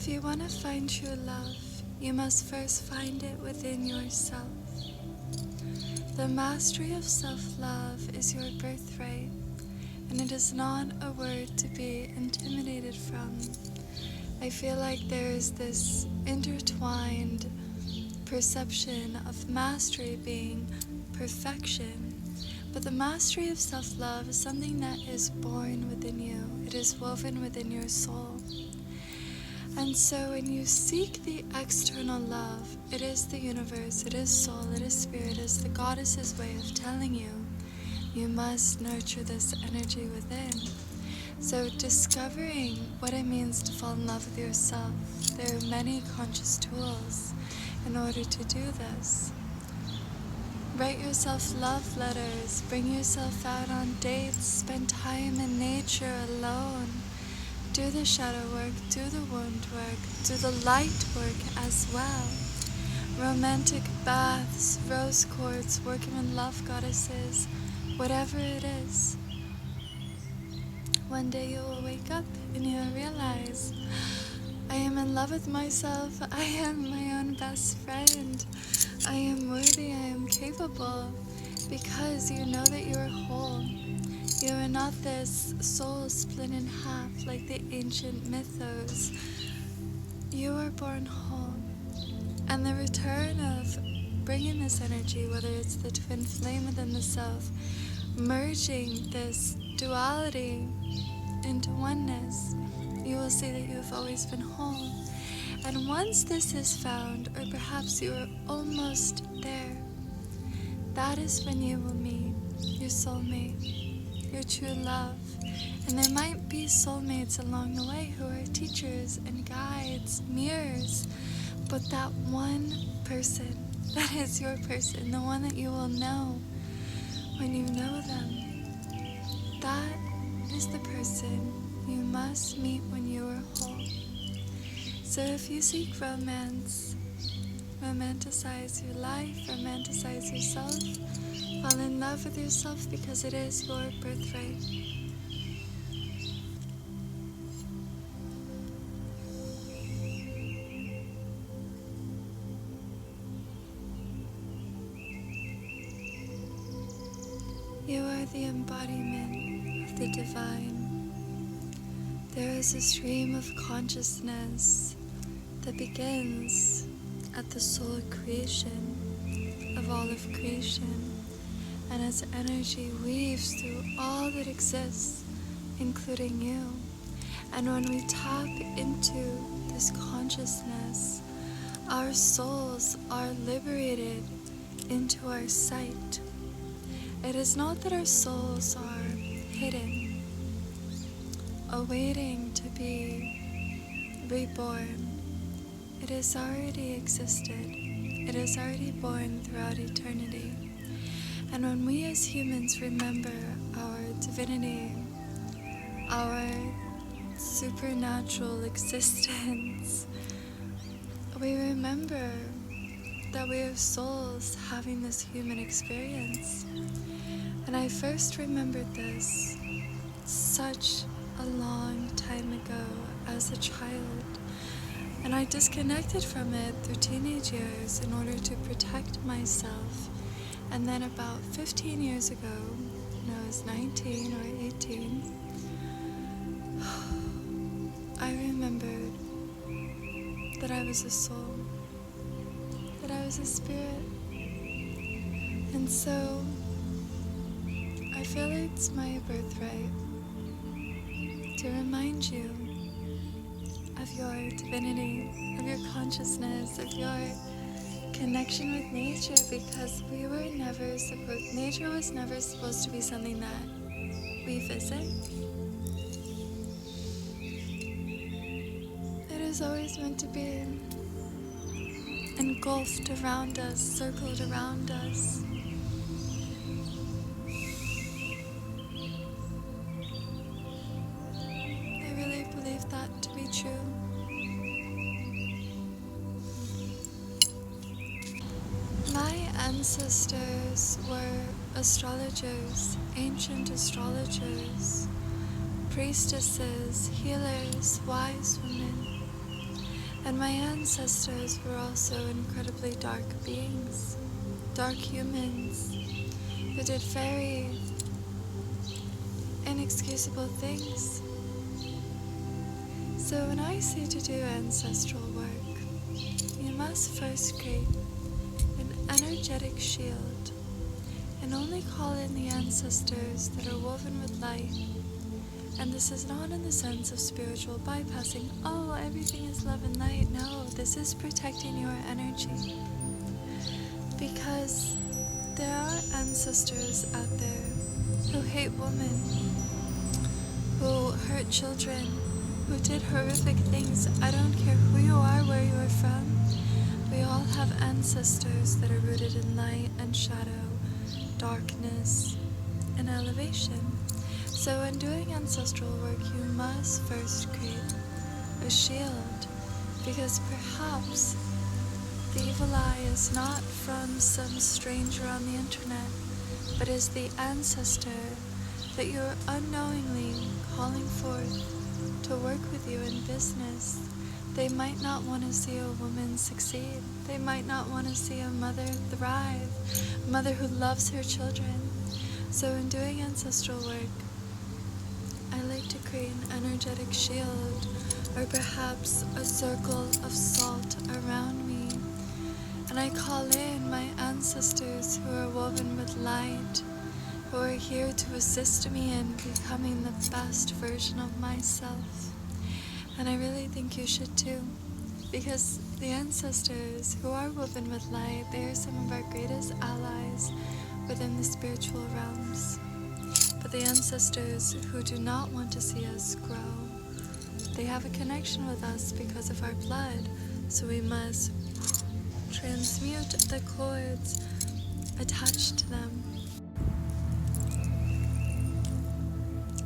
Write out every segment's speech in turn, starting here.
If you want to find true love, you must first find it within yourself. The mastery of self-love is your birthright, and it is not a word to be intimidated from. I feel like there is this intertwined perception of mastery being perfection, but the mastery of self-love is something that is born within you. It is woven within your soul. And so when you seek the external love, it is the universe, it is soul, it is spirit, it is the goddess's way of telling you, you must nurture this energy within. So discovering what it means to fall in love with yourself, there are many conscious tools in order to do this. Write yourself love letters, bring yourself out on dates, spend time in nature alone. Do the shadow work, do the wound work, do the light work as well. Romantic baths, rose quartz, working with love goddesses, whatever it is. One day you will wake up and you will realize, I am in love with myself, I am my own best friend, I am worthy, I am capable, because you know that you are whole. You are not this soul split in half like the ancient mythos. You are born whole. And the return of bringing this energy, whether it's the twin flame within the self, merging this duality into oneness, you will see that you have always been whole. And once this is found, or perhaps you are almost there, that is when you will meet your soulmate, your true love. And there might be soulmates along the way who are teachers and guides, mirrors, but that one person, that is your person, the one that you will know when you know them, that is the person you must meet when you are whole. So if you seek romance, romanticize your life, romanticize yourself, fall in love with yourself because it is your birthright. You are the embodiment of the divine. There is a stream of consciousness that begins at the soul creation of all of creation, and its energy weaves through all that exists, including you. And when we tap into this consciousness, our souls are liberated into our sight. It is not that our souls are hidden, awaiting to be reborn. It has already existed. It is already born throughout eternity. And when we as humans remember our divinity, our supernatural existence, we remember that we are souls having this human experience. And I first remembered this such a long time ago as a child. And I disconnected from it through teenage years in order to protect myself. And then about 15 years ago, when I was 19 or 18, I remembered that I was a soul, that I was a spirit. And so I feel it's my birthright to remind you of your divinity, of your consciousness, of your connection with nature, because nature was never supposed to be something that we visit. It is always meant to be engulfed around us, circled around us. I really believe that to be true. My ancestors were astrologers, ancient astrologers, priestesses, healers, wise women. And my ancestors were also incredibly dark beings, dark humans, who did very inexcusable things. So when I say to do ancestral work, you must first create an energetic shield and only call in the ancestors that are woven with light. And this is not in the sense of spiritual bypassing, oh, everything is love and light. No, this is protecting your energy. Because there are ancestors out there who hate women, who hurt children, who did horrific things. I don't care who you are, where you are from. We all have ancestors that are rooted in light and shadow, darkness and elevation. So when doing ancestral work, you must first create a shield, because perhaps the evil eye is not from some stranger on the internet, but is the ancestor that you're unknowingly calling forth to work with you in business. They might not want to see a woman succeed. They might not want to see a mother thrive, a mother who loves her children. So in doing ancestral work, I like to create an energetic shield, or perhaps a circle of salt around me. And I call in my ancestors who are woven with light, who are here to assist me in becoming the best version of myself. And I really think you should too, because the ancestors who are woven with light, they are some of our greatest allies within the spiritual realms. But the ancestors who do not want to see us grow, they have a connection with us because of our blood, so we must transmute the cords attached to them.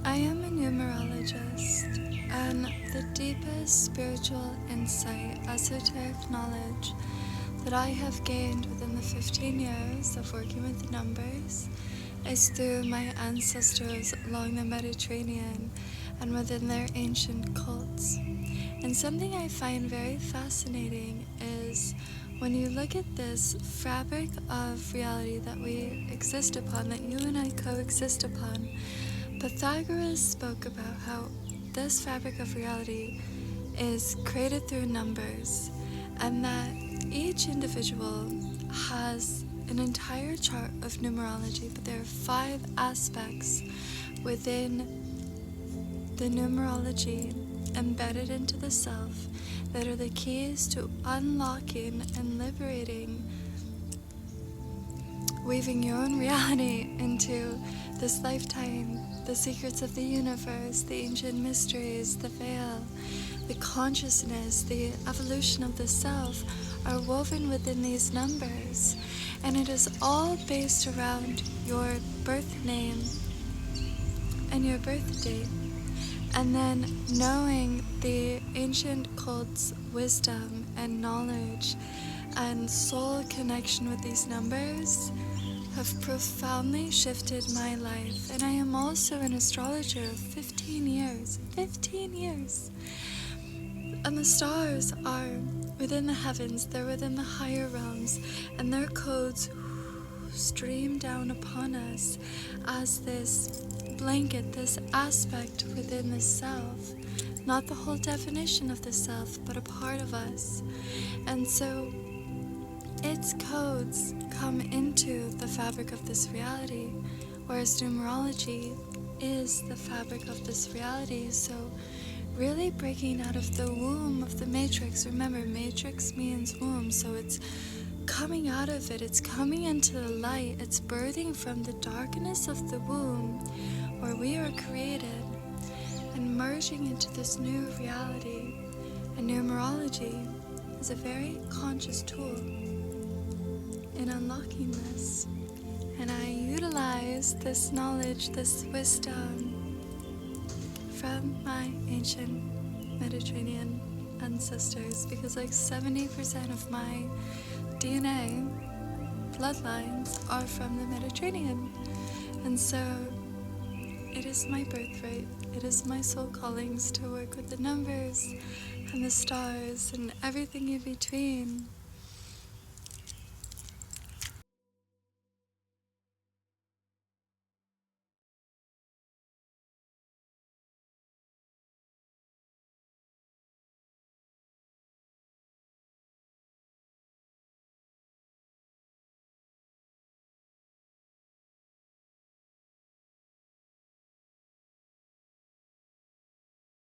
I am a numerologist, and the deepest spiritual insight, esoteric knowledge that I have gained within the 15 years of working with numbers is through my ancestors along the Mediterranean and within their ancient cults. And something I find very fascinating is when you look at this fabric of reality that we exist upon, that you and I coexist upon, Pythagoras spoke about how this fabric of reality is created through numbers, and that each individual has an entire chart of numerology, but there are 5 aspects within the numerology embedded into the self that are the keys to unlocking and liberating, weaving your own reality into this lifetime, the secrets of the universe, the ancient mysteries, the veil, the consciousness, the evolution of the self are woven within these numbers. And it is all based around your birth name and your birth date. And then knowing the ancient cults' wisdom and knowledge and soul connection with these numbers have profoundly shifted my life. And I am also an astrologer of 15 years. 15 years! And the stars are within the heavens, they're within the higher realms, and their codes stream down upon us as this blanket, this aspect within the self. Not the whole definition of the self, but a part of us. And so its codes come into the fabric of this reality, whereas numerology is the fabric of this reality. So really breaking out of the womb of the matrix. Remember, matrix means womb, so it's coming out of it, it's coming into the light, it's birthing from the darkness of the womb where we are created and merging into this new reality. And numerology is a very conscious tool in unlocking this. And I utilize this knowledge, this wisdom from my ancient Mediterranean ancestors, because like 70% of my DNA bloodlines are from the Mediterranean. And so it is my birthright, it is my soul callings to work with the numbers, and the stars and everything in between.